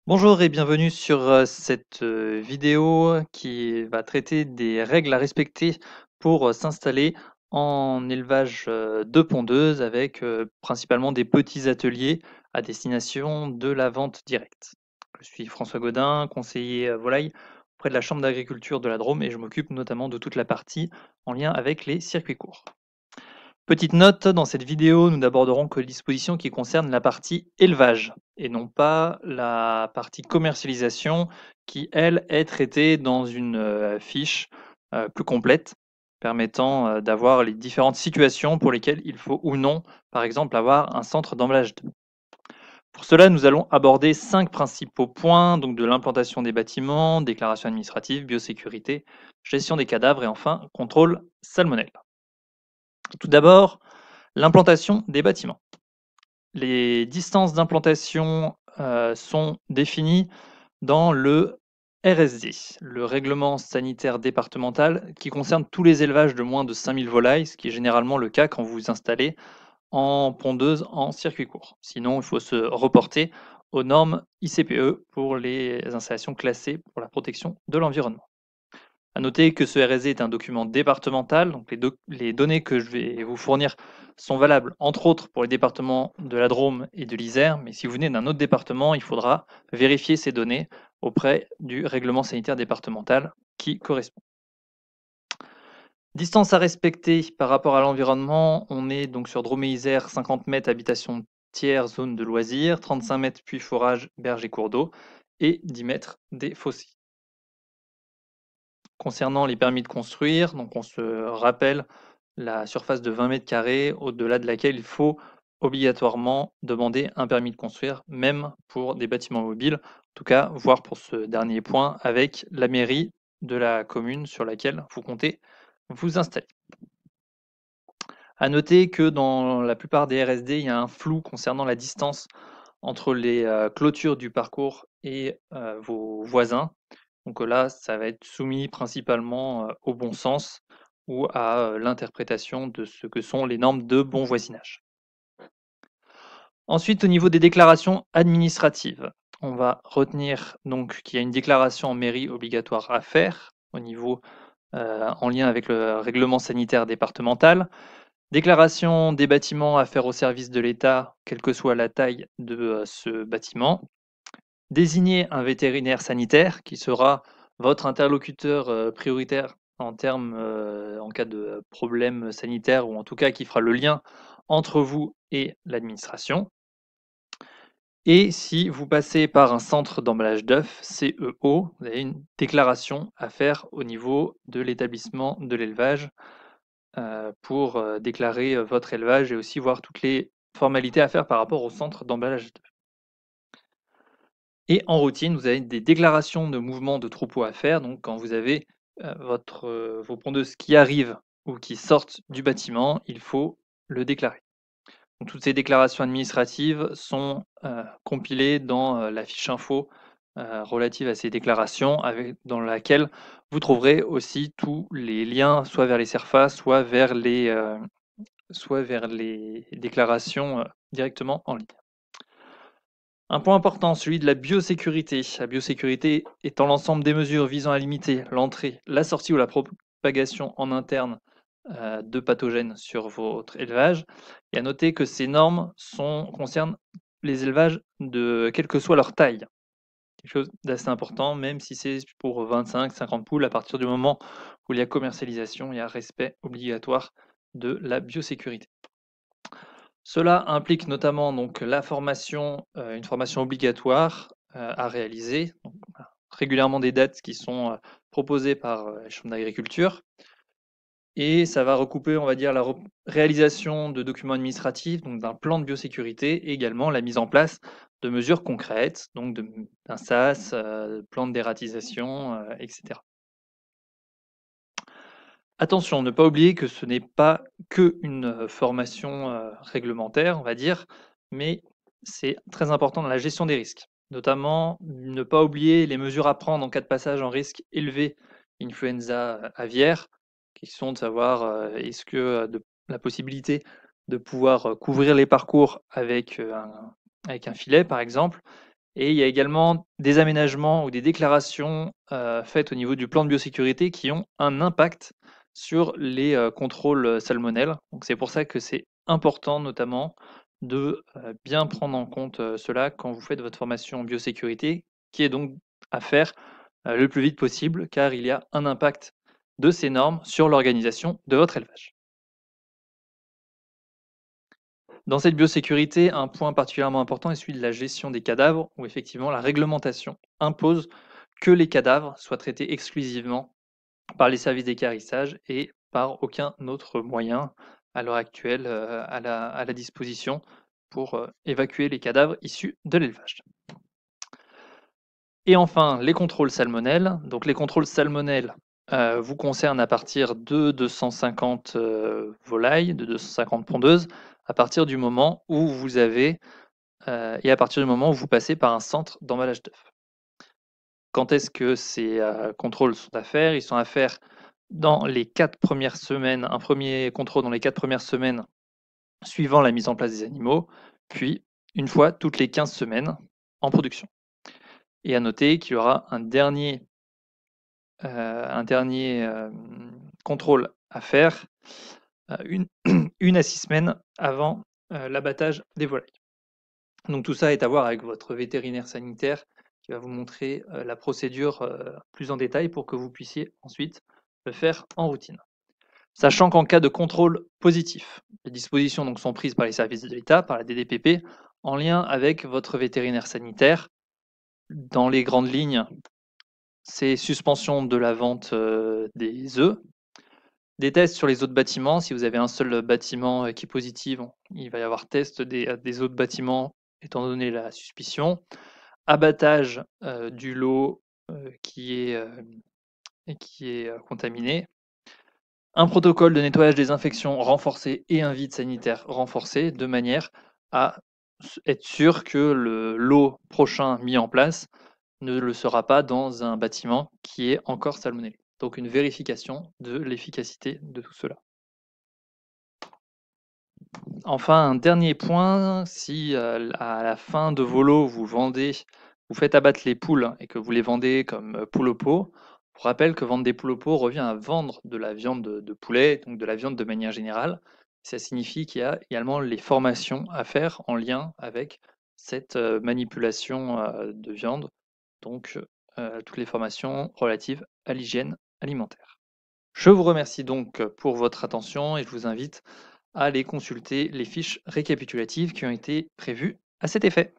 Bonjour et bienvenue sur cette vidéo qui va traiter des règles à respecter pour s'installer en élevage de pondeuses avec principalement des petits ateliers à destination de la vente directe. Je suis François Gaudin, conseiller volaille auprès de la Chambre d'agriculture de la Drôme et je m'occupe notamment de toute la partie en lien avec les circuits courts. Petite note, dans cette vidéo, nous n'aborderons que les dispositions qui concernent la partie élevage et non pas la partie commercialisation qui, elle, est traitée dans une fiche plus complète permettant d'avoir les différentes situations pour lesquelles il faut ou non, par exemple, avoir un centre d'emballage d'œufs. Pour cela, nous allons aborder 5 principaux points, donc de l'implantation des bâtiments, déclaration administrative, biosécurité, gestion des cadavres et enfin contrôle salmonelle. Tout d'abord, l'implantation des bâtiments. Les distances d'implantation sont définies dans le RSD, le règlement sanitaire départemental, qui concerne tous les élevages de moins de 5000 volailles, ce qui est généralement le cas quand vous vous installez en pondeuse en circuit court. Sinon, il faut se reporter aux normes ICPE pour les installations classées pour la protection de l'environnement. À noter que ce RSD est un document départemental, donc les données que je vais vous fournir sont valables entre autres pour les départements de la Drôme et de l'Isère, mais si vous venez d'un autre département, il faudra vérifier ces données auprès du règlement sanitaire départemental qui correspond. Distance à respecter par rapport à l'environnement, on est donc sur Drôme et Isère, 50 mètres habitation tiers, zone de loisirs, 35 mètres puits forage, berge et cours d'eau, et 10 mètres des fossés. Concernant les permis de construire, donc on se rappelle la surface de 20 mètres carrés au-delà de laquelle il faut obligatoirement demander un permis de construire, même pour des bâtiments mobiles. En tout cas, voir pour ce dernier point avec la mairie de la commune sur laquelle vous comptez vous installer. À noter que dans la plupart des RSD, il y a un flou concernant la distance entre les clôtures du parcours et vos voisins. Donc là, ça va être soumis principalement au bon sens ou à l'interprétation de ce que sont les normes de bon voisinage. Ensuite, au niveau des déclarations administratives, on va retenir donc qu'il y a une déclaration en mairie obligatoire à faire au niveau en lien avec le règlement sanitaire départemental. Déclaration des bâtiments à faire au service de l'État, quelle que soit la taille de ce bâtiment. Désigner un vétérinaire sanitaire qui sera votre interlocuteur prioritaire en cas de problème sanitaire ou en tout cas qui fera le lien entre vous et l'administration. Et si vous passez par un centre d'emballage d'œufs, CEO, vous avez une déclaration à faire au niveau de l'établissement de l'élevage pour déclarer votre élevage et aussi voir toutes les formalités à faire par rapport au centre d'emballage d'œufs. Et en routine, vous avez des déclarations de mouvement de troupeau à faire. Donc, quand vous avez vos pondeuses qui arrivent ou qui sortent du bâtiment, il faut le déclarer. Donc, toutes ces déclarations administratives sont compilées dans la fiche info relative à ces déclarations, dans laquelle vous trouverez aussi tous les liens, soit vers les CERFA, soit vers les déclarations directement en ligne. Un point important, celui de la biosécurité. La biosécurité étant l'ensemble des mesures visant à limiter l'entrée, la sortie ou la propagation en interne de pathogènes sur votre élevage. Et à noter que ces normes concernent les élevages de quelle que soit leur taille. Quelque chose d'assez important, même si c'est pour 25-50 poules, à partir du moment où il y a commercialisation, il y a respect obligatoire de la biosécurité. Cela implique notamment donc la formation, une formation obligatoire à réaliser, donc, régulièrement des dates qui sont proposées par la Chambre d'agriculture. Et ça va recouper, on va dire, la réalisation de documents administratifs, donc d'un plan de biosécurité, et également la mise en place de mesures concrètes, donc d'un SAS, plan de dératisation, etc. Attention, ne pas oublier que ce n'est pas qu'une formation réglementaire, on va dire, mais c'est très important dans la gestion des risques. Notamment, ne pas oublier les mesures à prendre en cas de passage en risque élevé influenza aviaire, qui sont de savoir est-ce que la possibilité de pouvoir couvrir les parcours avec un filet, par exemple, Et il y a également des aménagements ou des déclarations faites au niveau du plan de biosécurité qui ont un impact sur les contrôles salmonelles. Donc c'est pour ça que c'est important notamment de bien prendre en compte cela quand vous faites votre formation en biosécurité, qui est donc à faire le plus vite possible, car il y a un impact de ces normes sur l'organisation de votre élevage. Dans cette biosécurité, un point particulièrement important est celui de la gestion des cadavres, où effectivement la réglementation impose que les cadavres soient traités exclusivement par les services d'équarrissage et par aucun autre moyen à l'heure actuelle à la disposition pour évacuer les cadavres issus de l'élevage. Et enfin, les contrôles salmonelles. Donc les contrôles salmonelles vous concernent à partir de 250 volailles, de 250 pondeuses, à partir du moment où vous avez et à partir du moment où vous passez par un centre d'emballage d'œufs. Quand est-ce que ces contrôles sont à faire? Ils sont à faire dans les 4 premières semaines, un premier contrôle dans les 4 premières semaines suivant la mise en place des animaux, puis une fois toutes les 15 semaines en production. Et à noter qu'il y aura contrôle à faire une, une à 6 semaines avant l'abattage des volailles. Donc tout ça est à voir avec votre vétérinaire sanitaire qui va vous montrer la procédure plus en détail pour que vous puissiez ensuite le faire en routine. Sachant qu'en cas de contrôle positif, les dispositions donc sont prises par les services de l'État, par la DDPP, en lien avec votre vétérinaire sanitaire. Dans les grandes lignes, c'est suspension de la vente des œufs, des tests sur les autres bâtiments. Si vous avez un seul bâtiment qui est positif, il va y avoir test des autres bâtiments étant donné la suspicion. Abattage du lot qui est contaminé. Un protocole de nettoyage désinfection renforcé et un vide sanitaire renforcé de manière à être sûr que le lot prochain mis en place ne le sera pas dans un bâtiment qui est encore salmonellé. Donc une vérification de l'efficacité de tout cela. Enfin, un dernier point, si à la fin de vos lots, vous faites abattre les poules et que vous les vendez comme poules au pot, je vous rappelle que vendre des poules au pot revient à vendre de la viande de poulet, donc de la viande de manière générale. Ça signifie qu'il y a également les formations à faire en lien avec cette manipulation de viande, donc toutes les formations relatives à l'hygiène alimentaire. Je vous remercie donc pour votre attention et je vous invite à aller consulter les fiches récapitulatives qui ont été prévues à cet effet.